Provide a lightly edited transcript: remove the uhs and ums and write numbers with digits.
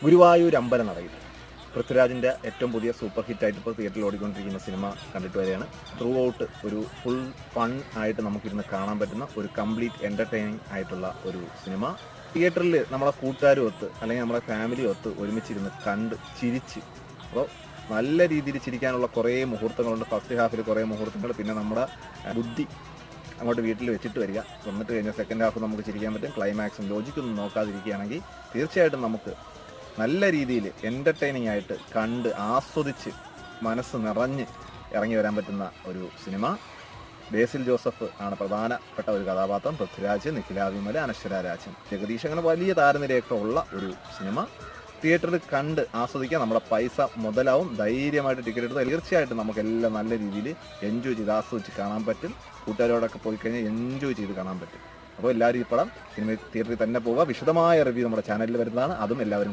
ഗുരുവായൂർ അമ്പലനടയിൽ പൃഥ്വിരാജിൻ്റെ ഏറ്റവും പുതിയ സൂപ്പർ ഹിറ്റായിട്ട് ഇപ്പോൾ തിയേറ്ററിൽ ഓടിക്കൊണ്ടിരിക്കുന്ന സിനിമ കണ്ടിട്ട് വരികയാണ്. ത്രൂ ഔട്ട് ഒരു ഫുൾ ഫൺ ആയിട്ട് നമുക്കിരുന്ന് കാണാൻ പറ്റുന്ന ഒരു കംപ്ലീറ്റ് എൻ്റർടൈനിങ് ആയിട്ടുള്ള ഒരു സിനിമ. തിയേറ്ററിൽ നമ്മളെ കൂട്ടുകാരും ഒത്ത് അല്ലെങ്കിൽ നമ്മളെ ഫാമിലി ഒത്ത് ഒരുമിച്ചിരുന്ന് കണ്ട് ചിരിച്ച്, അപ്പോൾ നല്ല രീതിയിൽ ചിരിക്കാനുള്ള കുറേ മുഹൂർത്തങ്ങളുണ്ട്. ഫസ്റ്റ് ഹാഫിൽ കുറേ മുഹൂർത്തങ്ങൾ, പിന്നെ നമ്മുടെ ബുദ്ധി അങ്ങോട്ട് വീട്ടിൽ വെച്ചിട്ട് വരിക. വന്നിട്ട് കഴിഞ്ഞാൽ സെക്കൻഡ് ഹാഫ് നമുക്ക് ചിരിക്കാൻ പറ്റും. ക്ലൈമാക്സും ലോജിക്കൊന്നും നോക്കാതിരിക്കുകയാണെങ്കിൽ തീർച്ചയായിട്ടും നമുക്ക് നല്ല രീതിയിൽ എൻ്റർടൈനിങ് ആയിട്ട് കണ്ട് ആസ്വദിച്ച് മനസ്സ് നിറഞ്ഞ് ഇറങ്ങി വരാൻ പറ്റുന്ന ഒരു സിനിമ. ബേസിൽ ജോസഫ് ആണ് പ്രധാനപ്പെട്ട ഒരു കഥാപാത്രം. പൃഥ്വിരാജ്, നിഖില വിമൽ, അനശ്വര രാജൻ, ജഗദീഷ്, അങ്ങനെ വലിയ താരനിരയൊക്കെ ഉള്ള ഒരു സിനിമ. തിയേറ്ററിൽ കണ്ട് ആസ്വദിക്കാൻ നമ്മുടെ പൈസ മുതലാവും. ധൈര്യമായിട്ട് ടിക്കറ്റ് എടുത്താൽ തീർച്ചയായിട്ടും നമുക്കെല്ലാം നല്ല രീതിയിൽ എൻജോയ് ചെയ്ത് ആസ്വദിച്ച് കാണാൻ പറ്റും. കൂട്ടുകാരോടൊക്കെ പോയി കഴിഞ്ഞാൽ എൻജോയ് ചെയ്ത് കാണാൻ പറ്റും. അപ്പോൾ എല്ലാവരും ഈ പടം സിനിമ തിയേറ്ററിൽ തന്നെ പോവുക. വിശദമായ റിവ്യൂ നമ്മുടെ ചാനലിൽ വരുന്നതാണ്. അതും എല്ലാവരും